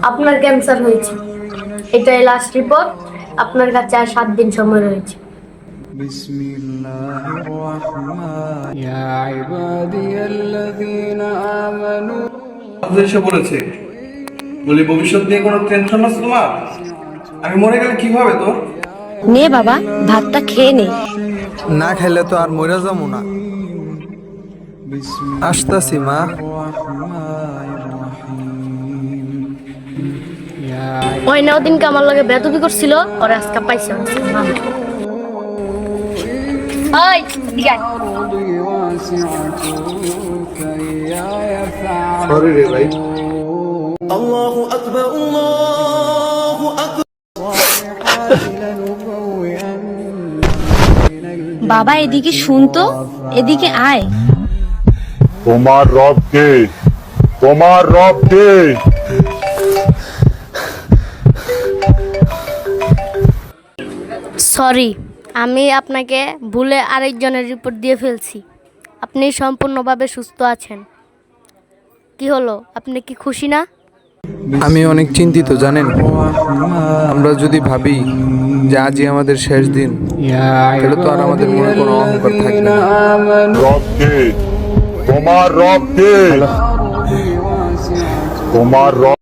আপনার ক্যান্সার হয়েছে, এটাই লাস্ট রিপোর্ট। আপনার কাছে আর 7 দিন সময় রয়েছে। بسم الله الرحمن يا عبادي الذين آمنوا এসে পড়েছে। বলি ভবিষ্যৎ নিয়ে কোনো টেনশন আছে তোমার? আমি মরে গেলে কি হবে তোর? নে বাবা, ভাতটা খেয়ে নে। না খাইলে তো আর মরে যাবো না। আসতাছি মা। ওই নাও দিনকে আমার লগে বেদবি করছিল, ওর আজকে পাইছে। ওই দিগাই সরি রে ভাই। বাবা এদিকে শুনতো, এদিকে আয়। তোমার রব কে? তোমার রব কে? সরি, আমি আপনাকে ভুলে আরেকজনের রিপোর্ট দিয়ে ফেলছি। আপনি সম্পূর্ণভাবে সুস্থ আছেন। কি হলো, আপনি কি খুশি না? আমি অনেক চিন্তিত জানেন। আমরা যদি ভাবি যে আজই আমাদের শেষ দিন, তাহলে তো আর আমাদের মনে কোনো অহংকার থাকবে না। রব কে? তোমার রব কে? তোমার রব